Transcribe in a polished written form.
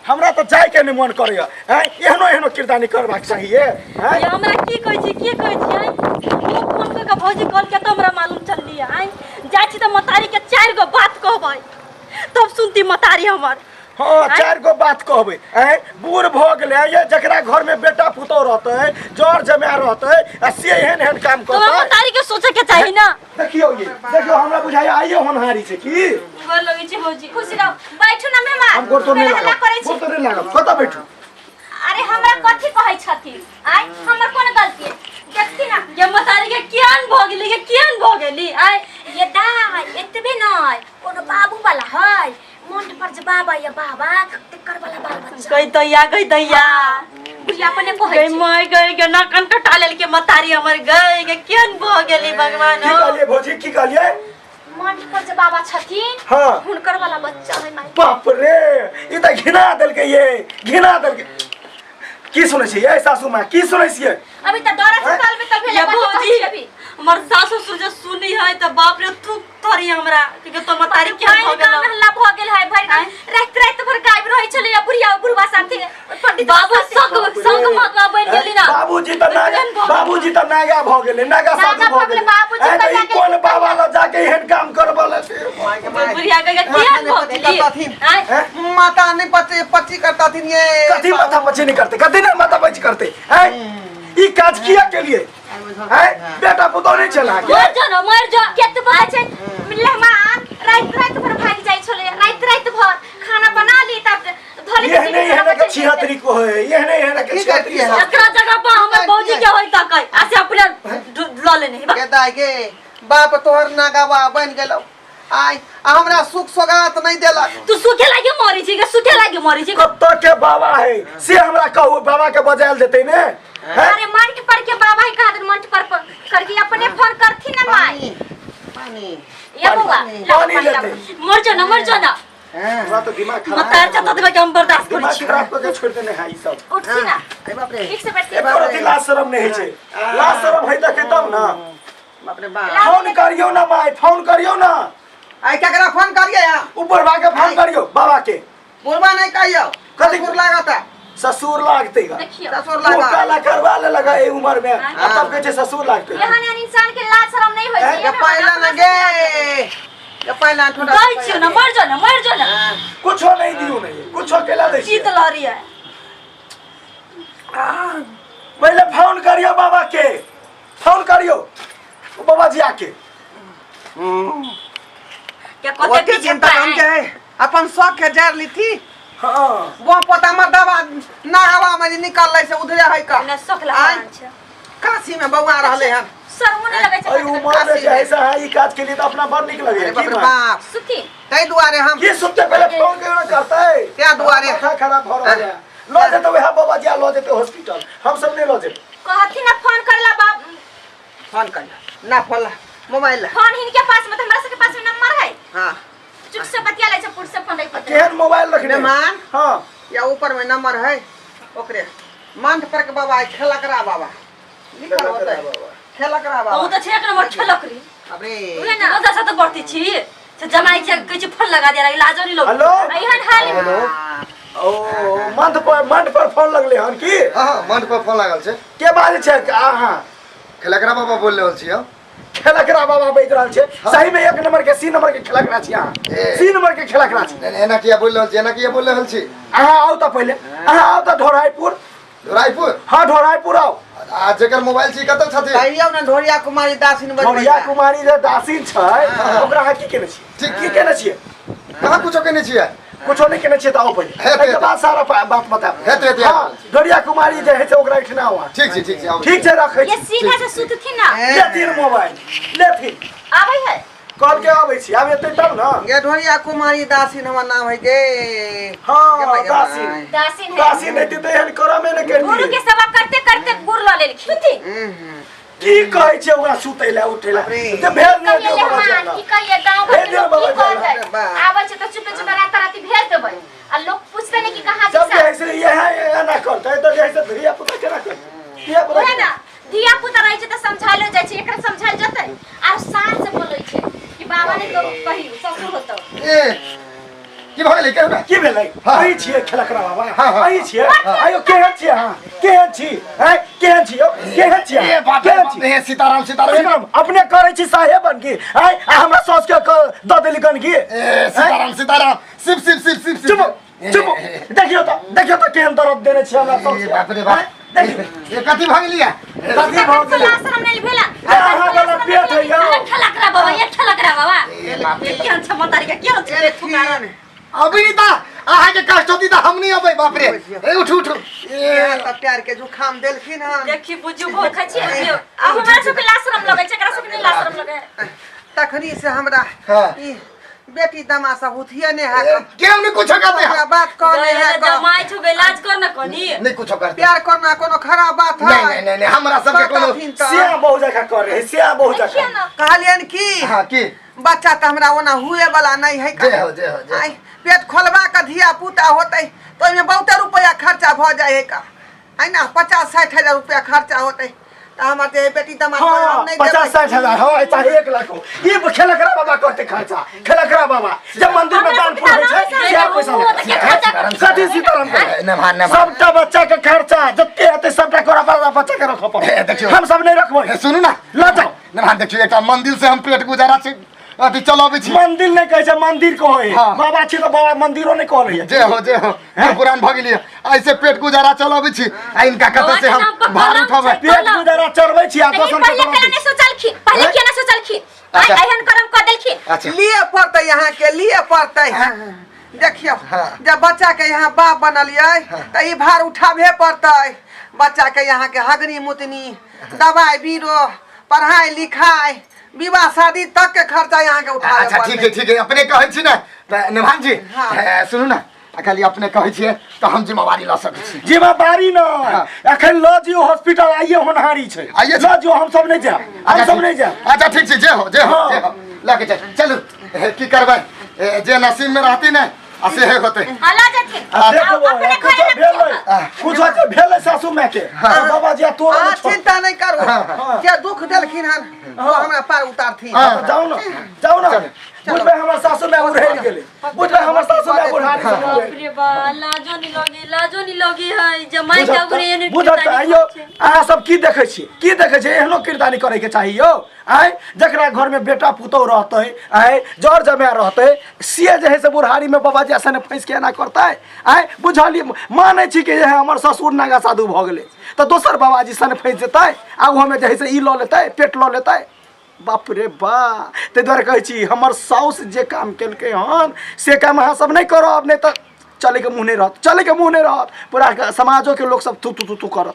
हमरा तो जाय के नहीं मन करे हैं एहनो एहनो किरदानी करबाक चाहिए हैं ये हमरा की कहै छी हैं लोग फोन के भौजी कॉल के तो हमरा मालूम चल लिया हैं जाय छी त मतारी के 4 गो बात कहबै तब सुनती मतारी हमर हाँ 4 गो बात कहबै हैं बूढ़ भ गेले ये जकरा घर में बेटा पुतो रहते जड़ जमा रहते आ से एहन काम करते तो मतारी के सोचे के चाहिए ना देखियो हमरा बुझाय आइयो होनहारी छै की गोर लगै छी भौजी खुशी रहो बैठू ना मेहमान हम गोर तो नहीं लागब कत बैठू अरे हमरा कथि कहै छथि आइ हमर कोन गलती देखती ना ये मतारी के कियान भ गेली आइ ये दाई एतबे नै कोनो बाबू वाला है मोंट पर जे बाबा या बाबा तकर वाला बाल बच्चा कहि दैया बुढ़िया अपने कहै गई माय गई के ना कंटा लेल के मतारी हमर गई के कियान भ गेली भगवान की कहलिए भौजी की कहलिए मोंट पर जे बाबा छथिन हां हुनकर वाला बच्चा है माय बाप रे ई त घिना देल के ये घिना देल के की सुनै छी ए सासू मां की सुनै छियै अभी त डरा से साल में तब भेले भौजी अभी हमर सासु ससुर जे सुनी है त बाप रे तू तोरी हमरा कि तो मतारी के हो गेल हल्ला भ गेल है भर रात भर गायब रहै छले या बुढ़वा साथी पंडित बाबू संग मतवा बन गेली ना बाबूजी त नागा भ गेले नागा साथी भ गेले बाबूजी त जाके कोन बाबा ल जाके एहन काम करबले बुढ़िया के कियान भ गेली माता नहीं पची करता थी ये कथि माथा पची नहीं करते कथि नहीं माथा पची करते हैं ई काज किया के लिए हैं बेटा पुतो नहीं चला के मर जा केतबा छै मेहमान रात भर भाग जाय छले रात भर खाना बना ली तब धोली ये नहीं के छिहत्तरी को है ये नहीं के छिहत्तरी एकरा जगह पर हमर भौजी के होई त कई आसे अपने ल लेने के दाई के बाप तोहर नागावा बन गेलो आई हमरा सुख सौगात नहीं देला तू सुखे लागे मरी छी कत के बाबा है से हमरा कहू बाबा के बजायल देते ने अरे मंट पर के बाबा ही कहा मंट पर करके अपने फोन करथी ना माई पानी ये बुआ पानी लेते मर जा ना हमरा तो दिमाग खराब मतार चाहता देबे के हम बर्दाश्त करै छी खराब करके छोड़ देने है ई सब उठती ना ए बाप रे ठीक से बैठ एको रति लाज शरम नहीं छै लाज शरम है त तब ना बाप रे बाप फोन करियो ना माई फोन करियो ना आई केकरा फोन करिए ऊपर भागे फोन करियो बाबा के बुढ़वा नहीं कहियो कथि बुर लागता ससुर लागते का देखियो ससुर वो लगा काला करवा ले लगा ए उम्र में अब तब के ससुर लागते यहाँ इंसान के लाज शरम नहीं होय छै ये पहला लगे ये पहला थोड़ा गई छी ना मर जा ना कुछ नहीं दियो नहीं कुछ अकेला दे शीत लहरी है पहले फोन करियो बाबा के फोन करियो बाबा जी आके क्या वो कते चिंता हम के है अपन शौक के जार ली थी हां वो पता मत दवा ना हवा में निकल ले से उधरे है का ना सकला आय। पान छै काशी में बउआ रहले हन सरमुने लगे छै अरे उम्र में जैसा है ई काज के लिए तो अपना बड़ निक लगे अरे बाप रे बाप सुखी कई दुआरे हम ये सुनते पहले फोन क्यों ना करता है क्या दुआरे माथा खराब हो रहा है लो देते वह बाबा जी लो देते हॉस्पिटल हम सब नहीं लो देते कहथी ना फोन करला बाप फोन कर ना फोन मोबाइल फोन हिनके पास में हमरा सबके पास में नंबर है हां चुप से बतिया ले छै पुट से फोन नहीं केहन मोबाइल रखने मेहमान हां या ऊपर में नंबर है ओकरे मंथ पर के बाबा खेला करा बाबा लिखल होता है खेला करा ओ बाबा त छेक नंबर खेलकरी अबे उहे ना ओदा त बढ़ती छी से जमाई के कहै छी फोन लगा दिया लाजो नहीं लो हेलो एहन हाल हेलो ओ मंथ पर फोन लगले हन की हां मंच पर फोन लागल छै के बात छै हां खेलकरा बाबा बोल रहल छी हम खेलकरा बाबा बैठ रहल छै सही में 1 नंबर के सी नंबर के खेलकरा छी हां सी नंबर के खेलकरा छी एना किया बोल रहल छी अहाँ आओ त पहिले अहाँ आओ त रायपुर हां ढोराईपुर आओ आ जेकर मोबाइल छी कतौ छथि कहियो ना ढोरिया कुमारी दासिन ढोरिया कुमारी जे दासिन छै ओकरा अहाँ की केने छी ठीक की केने छियै कहाँ कुछो केने छियै कुछो नहीं केने छियै त आओ पहिले एके बाद सारा बात बता हेतै हां ढोरिया कुमारी जे है से ओकरा इठना हुआ ठीक छै ठीक छै रखै ये छी सीधा से सुतथी ना लेथिन मोबाइल लेथिन आबै है कॉल के आबै छी आब एतै तब ना ये ढोरिया कुमारी दासिन हमर नाम है गे हां दासिन दासिन है दासिन नहीं तो एहन करमे ने कर गुरु के सेवा करते करते गुर ल लेलखिन थी की कहै छै ओकरा सुतै ले उठै ले ते भेज दे कहिए बाबा हां जाला की कहिए गांव भर भेज के दियो लोग बाबा की जाला। कहत है आबै छै तो चुपे रात रात भेज देबै आ लोग पूछते नहीं कि कहां सब दिशा ऐसे ये है ना करते तो जैसे धिया पुता केना कर धिया पुता ओहे ना धिया पुता रहै छै त समझाइलो जाइ छै एकरा समझाइल जतै आर शान से बोलै छै कि बाबा ने तो कहियो ससुर होतो ए की भगले केहू ना की भेलै हाँ। आई छियै खेलकरा बाबा हाँ, हाँ। आई छियै आयो केहन छियै अहाँ केहन छी हैं केहन छी यौ केहन छी ए बाप रे केहन बाप छी रे सीताराम सीताराम एकदम अपने करे छी साहेब बन की हैं आ हमरा सास के द देली गन की ए सीताराम सीताराम शिव शिव शिव शिव शिव चुप चुप देखियो तो केहन दर्द देने छी हमरा सास ए बाप रे बाप ये कथी भगलिया कथी भऽ गेलै लाशरम नहीं भेला अहाँ वाला पेट है यौ ठलकरा बाबा ये ठलकरा बाबा ए बाप रे केहन छ मतारी के केहन छ ए फुकारा अभिनीता आहा के कष्ट होती त हम नहीं अबै बाप रे ए उठ उठ ए त प्यार के जुखाम देलखिन हन देखी बुझू भो देखै छी अब हमरा सब के लाशरम लगे छै एकरा सब के नहीं लाशरम लगे तखनी से हमरा हाँ। ई बेटी दमासा हुथिए ने है क्यों नहीं कुछ करते हमरा बात कहने है जमाई छु इलाज कर न कनी नहीं कुछ करते प्यार करना कोनो खराब बात है नहीं नहीं नहीं हमरा सब के कोनो सिया बहु जगह कर रहे सिया बहु जगह कहलियन की हां की बच्चा त हमरा ओना हुए वाला नहीं है जय हो जय हो जय आई पेट खोलबा के धिया पुता होतै तो ओइमे बहुते रुपया खर्चा भ जाए है का है ना 50-60 हजार रुपया खर्चा होतै त हमर जे बेटी दमाद हाँ नहीं 50-60 हजार हो चाहे 1 लाख हो ये खेलकरा बाबा करते खर्चा खेलकरा बाबा जब मंदिर में दान पुण्य होय छै क्या पैसा कथी सीताराम के नभान नभान सबटा बच्चा के खर्चा जते हेतै सबटा कोरा पाला बच्चा के रखो ए, देखियो। हम सब नहीं रखबै सुनू ना ल जाओ नभान देखियो एकटा मंदिर से हम पेट गुजारा छै अथी चलाबै छी मंदिर नहीं कहै छै मंदिर कहै हाँ। बाबा छी तो बाबा मंदिरो नहीं कहै जय हो पुरान भ गेलिए ऐसे पेट गुजारा चलाबै छी आ इनका कत से हम भार उठाबै पेट गुजारा चढ़बै छी आ दोसर के पहले तरफ केना सोचलखिन पहले केना सोचलखिन अच्छा। एहन करम क देलखिन अच्छा लिए पड़तै यहाँ के लिए पड़तै देखियो हाँ। जब बच्चा के यहाँ बाप बनलिए त ई भार उठाबे पड़तै बच्चा के यहाँ के हगनी मुतनी दवाई बीरो पढ़ाई लिखाई विवाह शादी तक के खर्चा यहाँ के उठा अच्छा ठीक है अपने कहै छी ना त निभान जी हाँ। सुनू ना खाली अपने कहै छियै त हम जिम्मेवारी ल सकै छी जिम्मेदारी न एखन ल जियो हॉस्पिटल आइए होनहारी छै आइए ल जियो हम सब नहीं जाब हम सब नहीं जाब अच्छा ठीक छै जय हो हाँ। लगे चलू की करबै जे नसीब में रहती ना आ से होतै हला जेथिन आ देखबो अपने कुछ घरे भेलै कुछ भेलै सासू माय के बाबा जी तोर हाँ, चिंता नहीं करू हाँ। जे दुख देलखिन हन वो हमरा पार उतारथिन हाँ। जाओ ना बुझबै हमर सासू माय उड़ैल गेलै बुझबै हमर सासू माय बुढ़ारी सब बाप उड़ैल रे बा लाजो नहीं लगी है जमाई के उगरे एने बुझत आइयो अहाँ सब की देखै छी एहनो किरदारी करे के चाहिए यो आय जकरा घर में बेटा पुतौ रहते आय जर जमा रहते से जे है से बुढ़ारी में बाबा जी ऐसा फंस के एना करते आय बुझलिए माने छी कि हमर ससुर नागा साधु भ गेलै तो दोसर बाबाजी सन फंस जेतै आ हमें जे है से ई ल लेतै पेट ल लेतै बाप रे बा ते द्वारा कहै छी हमर साउस जे काम केलकै हन से काम अहाँ सब नहीं करब नहीं तो चले के मुँह नहीं रहत पूरा समाजों के लोग सब तू करत